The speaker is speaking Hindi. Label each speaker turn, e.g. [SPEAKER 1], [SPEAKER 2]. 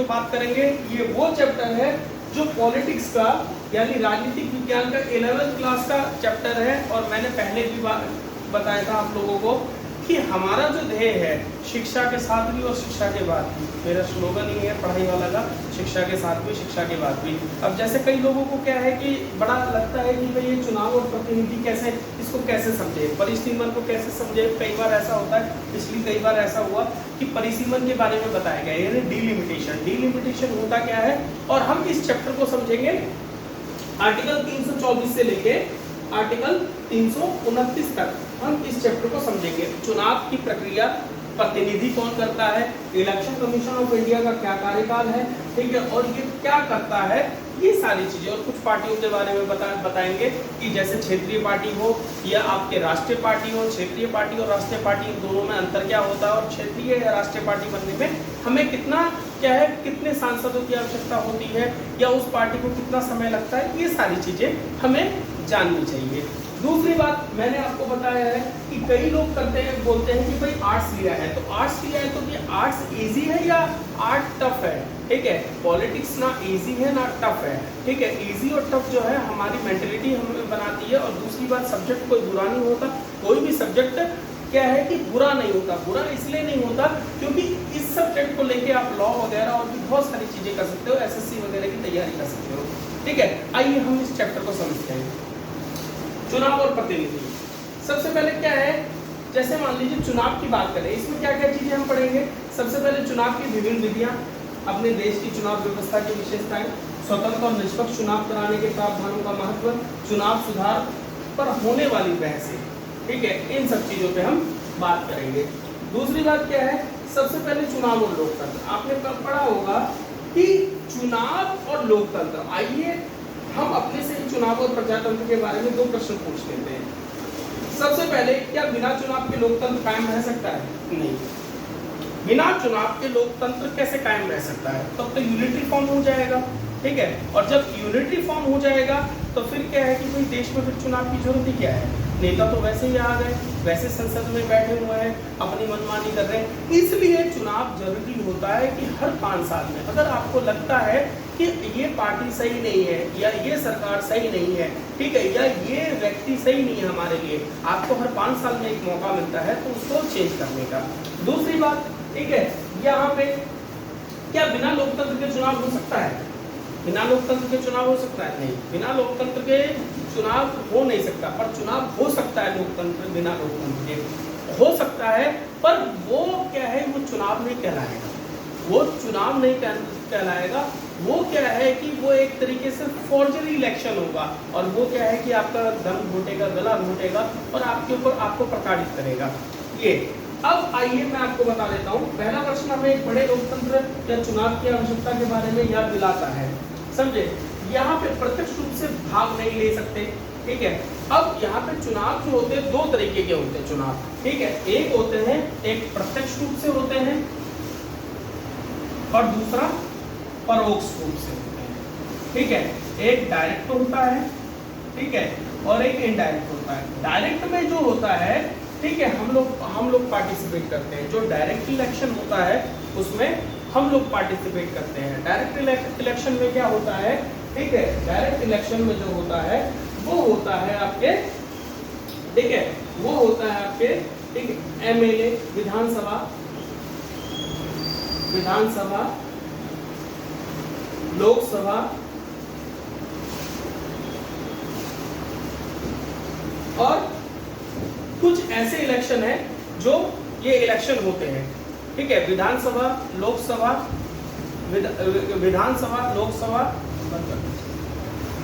[SPEAKER 1] जो बात करेंगे ये वो चैप्टर है जो पॉलिटिक्स का यानी राजनीतिक विज्ञान का 11th क्लास का चैप्टर है। और मैंने पहले भी बताया था आप लोगों को कि हमारा जो ध्येय है शिक्षा के साथ भी और शिक्षा के बाद भी, मेरा स्लोगन ही है पढ़ाई वाला का, शिक्षा के साथ भी शिक्षा के बाद भी। अब जैसे कई लोगों को क्या है कि बड़ा लगता है कि भाई ये चुनाव और प्रतिनिधि कैसे, इसको कैसे समझे, परिसीमन को कैसे समझे। कई बार ऐसा होता है, पिछली कई बार ऐसा हुआ कि परिसीमन के बारे में बताया गया, यानी डिलिमिटेशन। डिलिमिटेशन होता क्या है, और हम इस चैप्टर को समझेंगे आर्टिकल 324 से लेके आर्टिकल 329 तक हम इस चैप्टर को समझेंगे। चुनाव की प्रक्रिया, प्रतिनिधि कौन करता है, इलेक्शन कमीशन ऑफ इंडिया का क्या कार्यकाल है, ठीक है, और ये क्या करता है, ये सारी चीजें। और कुछ पार्टियों के बारे में बताएंगे कि जैसे क्षेत्रीय पार्टी हो या आपके राष्ट्रीय पार्टी हो। क्षेत्रीय पार्टी और राष्ट्रीय पार्टी इन दोनों में अंतर क्या होता है, और क्षेत्रीय या राष्ट्रीय पार्टी बनने में हमें कितना क्या है, कितने सांसदों की आवश्यकता होती है, या उस पार्टी को कितना समय लगता है, ये सारी चीजें हमें जाननी चाहिए। दूसरी बात मैंने आपको बताया है कि कई लोग करते हैं, बोलते हैं कि भाई आर्ट्स लिया है, तो आर्ट्स लिया है तो कि आर्ट्स इजी है या आर्ट टफ है, ठीक है। पॉलिटिक्स ना इजी है ना टफ है, ठीक है। इजी और टफ जो है हमारी मेंटेलिटी हमें बनाती है। और दूसरी बात, सब्जेक्ट कोई बुरा नहीं होता, कोई भी सब्जेक्ट क्या है कि बुरा नहीं होता। बुरा इसलिए नहीं होता क्योंकि इस सब्जेक्ट को लेके आप लॉ वगैरह और भी बहुत सारी चीजें कर सकते हो, एसएससी वगैरह की तैयारी कर सकते हो, ठीक है। आइए हम इस चैप्टर को समझते हैं, चुनाव और प्रतिनिधि। सबसे पहले क्या है, जैसे मान लीजिए चुनाव की बात करें, इसमें क्या क्या चीजें हम पढ़ेंगे। सबसे पहले चुनाव की विभिन्न विधियां, अपने देश की चुनाव व्यवस्था की विशेषताएं, स्वतंत्र और निष्पक्ष चुनाव कराने के प्रावधानों का महत्व, चुनाव सुधार पर होने वाली बहसें, ठीक है, इन सब चीजों पे हम बात करेंगे। दूसरी बात क्या है, सबसे पहले चुनाव और लोकतंत्र। आपने पढ़ा होगा कि चुनाव और लोकतंत्र। आइए हम अपने से ही चुनाव और प्रजातंत्र के बारे में दो प्रश्न पूछ लेते हैं। सबसे पहले, क्या बिना चुनाव के लोकतंत्र कायम रह सकता है? नहीं। बिना चुनाव के लोकतंत्र कैसे कायम रह सकता है? तब तो यूनिटरी फॉर्म हो जाएगा, ठीक है। और जब यूनिटरी फॉर्म हो जाएगा तो फिर क्या है कि भाई देश में फिर चुनाव की जरूरत ही क्या है। नेता तो वैसे ही आ गए, वैसे संसद में बैठे हुए हैं, अपनी मनमानी कर रहे हैं। इसलिए चुनाव जरूरी होता है कि हर 5 साल में, अगर आपको लगता है कि ये पार्टी सही नहीं है या ये सरकार सही नहीं है, ठीक है, या ये व्यक्ति सही नहीं है हमारे लिए, आपको हर 5 साल में एक मौका मिलता है तो उसको चेंज करने का। दूसरी बात, ठीक है, यहाँ पे क्या बिना लोकतंत्र के चुनाव हो सकता है? बिना लोकतंत्र के चुनाव हो सकता है? नहीं, बिना लोकतंत्र के चुनाव हो नहीं सकता। पर चुनाव हो सकता है लोकतंत्र, बिना लोकतंत्र के हो सकता है, पर वो क्या है, वो चुनाव नहीं कहलाएगा। वो चुनाव नहीं कहलाएगा, वो क्या है कि वो एक तरीके से फॉर्जरी इलेक्शन होगा। और वो क्या है कि आपका दम घोटेगा, गला घोटेगा और आपके ऊपर आपको प्रताड़ित करेगा। ये अब आइए मैं आपको बता देता हूँ। पहला प्रश्न हमें एक बड़े लोकतंत्र या चुनाव की आवश्यकता के बारे में याद दिलाता है, समझे। यहाँ पे प्रत्यक्ष रूप से भाग नहीं ले सकते, ठीक है। अब यहाँ पे चुनाव जो होते हैं 2 तरीके के होते हैं चुनाव, ठीक है। एक होते हैं, एक प्रत्यक्ष रूप से होते हैं और दूसरा परोक्ष रूप से होते हैं, ठीक है। एक डायरेक्ट होता है, ठीक है, और एक इनडायरेक्ट होता है। डायरेक्ट में जो होता है, ठीक है, हम लोग पार्टिसिपेट करते हैं। जो डायरेक्ट इलेक्शन होता है उसमें हम लोग पार्टिसिपेट करते हैं। डायरेक्ट इलेक्शन में क्या होता है, ठीक है, डायरेक्ट इलेक्शन में जो होता है वो होता है आपके, ठीक है, वो होता है आपके, ठीक है, एमएलए, विधानसभा, लोकसभा और कुछ ऐसे इलेक्शन है जो ये इलेक्शन होते हैं, ठीक है। विधानसभा, लोकसभा,